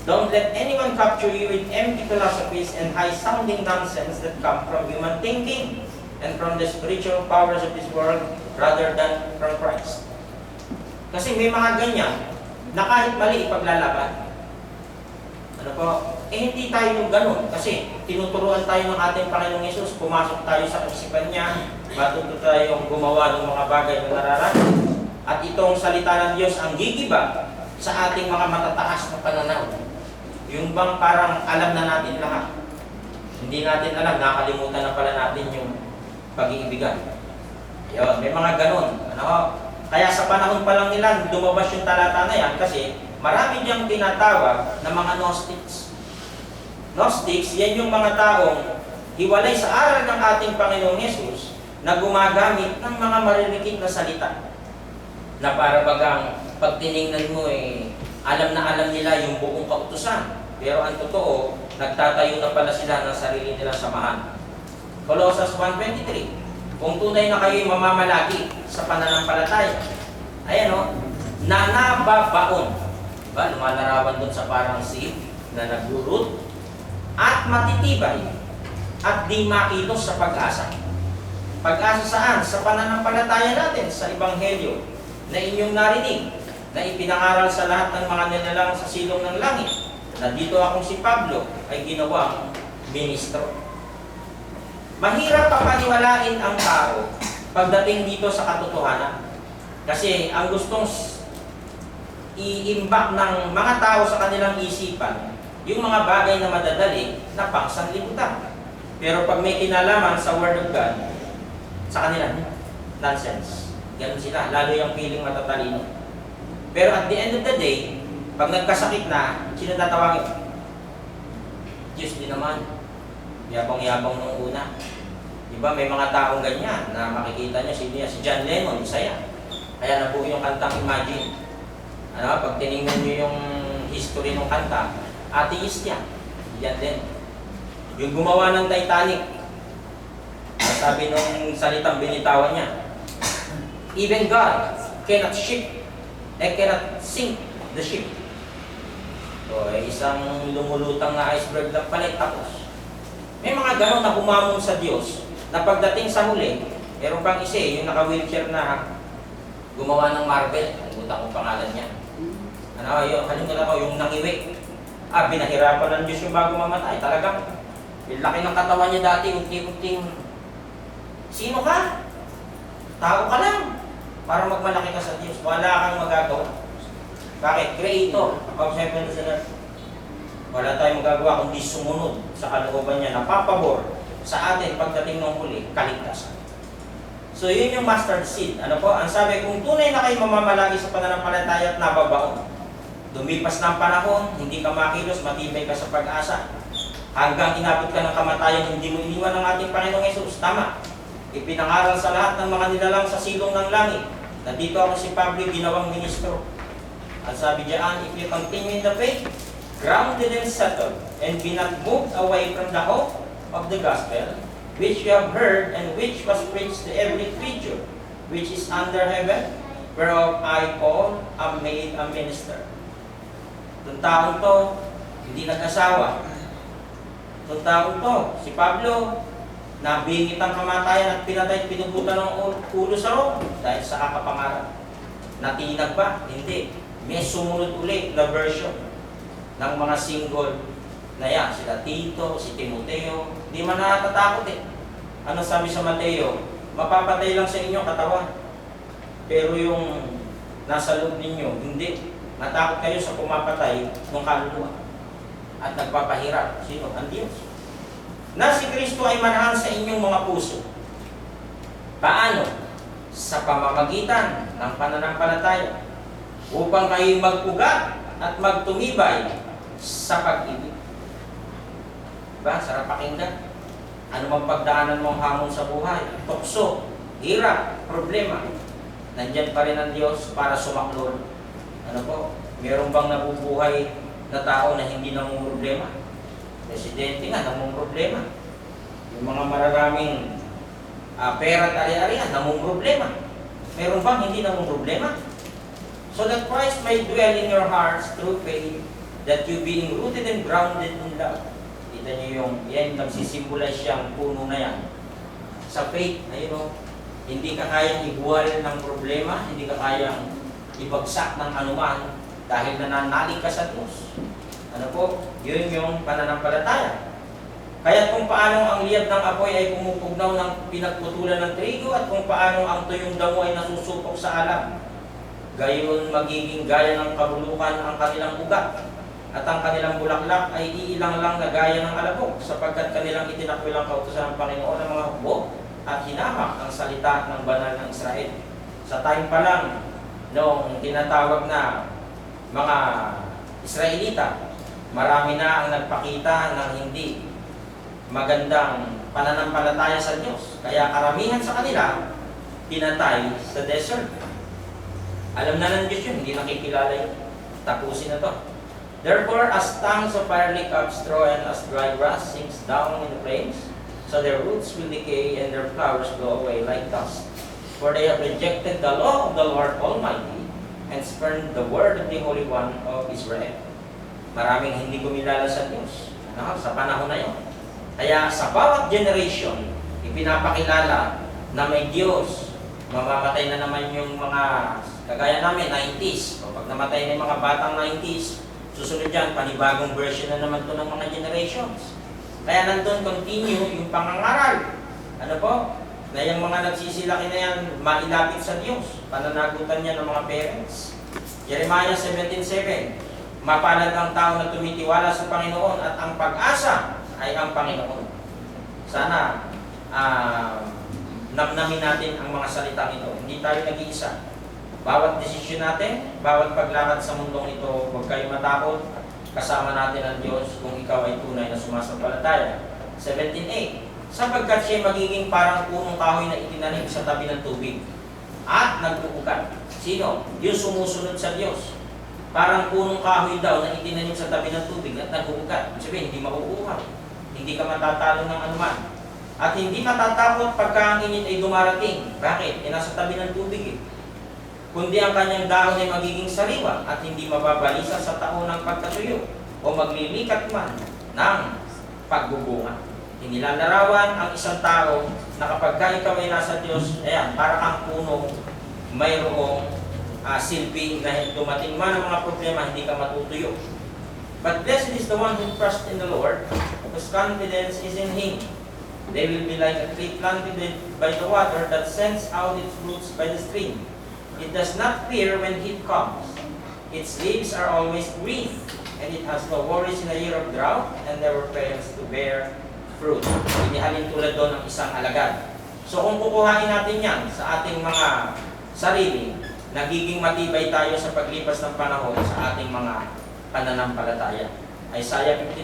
Don't let anyone capture you with empty philosophies and high-sounding nonsense that come from human thinking and from the spiritual powers of this world rather than from Christ. Kasi may mga ganyan na kahit mali ipaglalaban. Ano po? Hindi tayo yung ganun. Kasi tinuturuan tayo ng ating Panginoong Yesus, pumasok tayo sa isipan niya, matuto tayong gumawa ng mga bagay na nararating. At itong salita ng Diyos ang gigiba sa ating mga matataas na pananaw. Yung bang parang alam na natin lahat. Hindi natin alam, nakalimutan na pala natin yung pag-iibigan. Yun, may mga ganun. Ano? Kaya sa panahon pa lang nila, lumabas yung talata na yan kasi marami diyang tinatawag na mga Gnostics. Gnostics, yan yung mga taong hiwalay sa aral ng ating Panginoong Yesus na gumagamit ng mga marilikit na salita. Na para bagang pag tinignan mo alam na alam nila yung buong kautusan. Pero ang totoo, nagtatayo na pala sila ng sarili nilang samahan. Colossus 1:23. Kung tunay na kayo'y mamamalagi sa pananampalataya, ayan nanababaon. Diba? Lumalarawan doon sa parang seed na nagurot at matitibay at di makilos sa pag-asa. Pag-asa saan? Sa pananampalataya natin sa Ebanghelyo na inyong narinig, na ipinangaral sa lahat ng mga nilalang sa silong ng langit, na dito akong si Pablo ay ginawang ministro. Mahirap papaniwalain ang tao pagdating dito sa katotohanan. Kasi ang gustong iimbak ng mga tao sa kanilang isipan, yung mga bagay na madadali na pangsanlibutan. Pero pag may kinalaman sa Word of God, sa kanila, nonsense. Ganun sila, lalo yung feeling matatalino. Pero at the end of the day, pag nagkasakit na, sino tatawagin? Diyos din naman. Yabang-yabang nung una. Diba, may mga taong ganyan na makikita niya, si John Lennon, isa yan. Kaya nabuo yung kantang Imagine. Pag tinignan niyo yung history ng kanta, atheist yan. Yan din. Yung gumawa ng Titanic, sabi nung salitang binitawan niya, even God cannot cannot sink the ship. So, isang lumulutang na iceberg lang pala, tapos. May mga ganon na humamon sa Diyos na pagdating sa huli, meron pang isa yung naka-wheelchair na gumawa ng marble. Kalimutan kong pangalan niya. Kalimutan ko yung nangiwi. Binahirapan ng Diyos yung bago mamatay. Talagang, yung laki ng katawan niya dati, unti-unting, sino ka? Tao ka lang. Para magmalaki ka sa Diyos. Wala kang magagawa. Bakit? Creator of heaven and earth. Wala tayong magagawa kundi sumunod sa kalooban niya na papabor sa atin pagdating ng huli, kaligtasan. So yun yung mustard seed. Ang sabi, kung tunay na kayo mamamalagi sa pananampalataya at nababaon, lumipas ng panahon, hindi ka makilos, matibay ka sa pag-asa. Hanggang inabot ka ng kamatayan, hindi mo iniwan ng ating Panginoong Yesus. Tama. Ipinangaral sa lahat ng mga nilalang sa silong ng langit. Na dito ako si Pablo, ginawang ministro. At sabi diyan, if you continue in the faith, grounded and settled, and be not moved away from the hope of the gospel, which you have heard, and which was preached to every creature, which is under heaven, whereof I, Paul, am made a minister. Itong taong to, hindi nag-asawa. Itong taong to, si Pablo, nabingit ang kamatayan at pinatay, pinubutan ng ulo sa Rome dahil sa kakapangarap. Natinag ba? Hindi. May sumunod uli na version ng mga single na yan. Sila Tito, si Timoteo. Hindi man nakatatakot Ano sabi sa Mateo? Mapapatay lang sa inyo katawan. Pero yung nasa loob ninyo, hindi. Natakot kayo sa pumapatay ng kaluluwa. At nagpapahirap. Sino? Ang Diyos. Na si Kristo ay manahan sa inyong mga puso. Paano? Sa pamamagitan ng pananampalataya. Upang kayo mag-ugat at magtumibay sa pag-ibig. Diba? Sarap pakinggan. Ano mang pagdaanan mong hamon sa buhay, tukso, hirap, problema, nandyan pa rin ang Diyos para sumaklol. Meron bang nabubuhay na tao na hindi namang problema? Presidente nga, namang problema. Yung mga mararaming pera at ari-arian, namang problema. Meron bang hindi namang problema? So that Christ may dwell in your hearts through faith, that you being rooted and grounded in love. Kita niyo yung, yan, nagsisimbolize siyang puno na yan. Sa faith, ayun o, hindi ka kayang ibuwal ng problema, hindi ka kayang ibagsak ng anuman dahil nananalig ka sa Diyos. Ano po? Yun yung pananampalataya. Kaya kung paano ang liyab ng apoy ay pumupugnaw ng pinagputulan ng trigo at kung paano ang tuyong damo ay nasusupok sa alam, gayon magiging gaya ng kabulukan ang kanilang ugat at ang kanilang bulaklak ay iilang lang na gaya ng alabok sapagkat kanilang itinakwilang kautusan ng Panginoon ng mga hukbo at hinamak ang salita ng banal ng Israel. Sa time pa lang, noong tinatawag na mga Israelita, marami na ang nagpakita ng hindi magandang pananampalataya sa Diyos. Kaya karamihan sa kanila, pinatay sa desert. Alam na ng Diyos yun, hindi nakikilala yun. Tapusin na to. Therefore, as tongues of fire lick up straw and as dry grass sinks down in the flames, so their roots will decay and their flowers blow away like dust. For they have rejected the law of the Lord Almighty and spurned the word of the Holy One of Israel. Maraming hindi kumilala sa Diyos sa panahon na yun. Kaya sa bawat generation, ipinapakilala na may Diyos. Mamamatay na naman yung mga kagaya namin, 90s. O pag namatay na yung mga batang 90s, susunod dyan, panibagong version na naman to ng mga generations. Kaya nandun continue yung pangangaral. Ano po? Na yung mga nagsisilaki na yan, mailapit sa Diyos. Pananagutan niya ng mga parents. Jeremiah 17:7. Mapalad ang tao na tumitiwala sa Panginoon at ang pag-asa ay ang Panginoon. Sana namnamin natin ang mga salitang ito. Hindi tayo nag-iisa. Bawat desisyon natin, bawat paglakad sa mundong ito, huwag kayong matakot. Kasama natin ang Diyos kung ikaw ay tunay na sumasampalataya. 17:8. Sapagkat siya magiging parang punong kahoy na itinanim sa tabi ng tubig at nagbubugat. Sino? Yung sumusunod sa Diyos. Parang punong kahoy daw na itinanim sa tabi ng tubig at nagbubugat. Ibig sabihin, hindi makukuha. Hindi ka matatalo ng anuman. At hindi matatakot pagka ang init ay dumarating. Bakit? Nasa tabi ng tubig eh. Kundi ang kanyang dahon ay magiging sariwa at hindi mababalisa sa taon ng pagkatuyo o maglilikat man ng pagbubunga. Inilalarawan ang isang tao na kapag ikaw ay nasa Diyos, ayan, para kang punong mayroong silbi na dumating man ang mga problema, hindi ka matutuyo. But blessed is the one who trusts in the Lord, whose confidence is in Him. They will be like a tree planted by the water that sends out its roots by the stream. It does not fear when heat comes. Its leaves are always green, and it has no worries in a year of drought, and never fails to bear fruit. Inihalin tulad doon ng isang alagad. So kung kukuhain natin yan sa ating mga sarili, nagiging matibay tayo sa paglipas ng panahon sa ating mga pananampalataya. Isaiah 59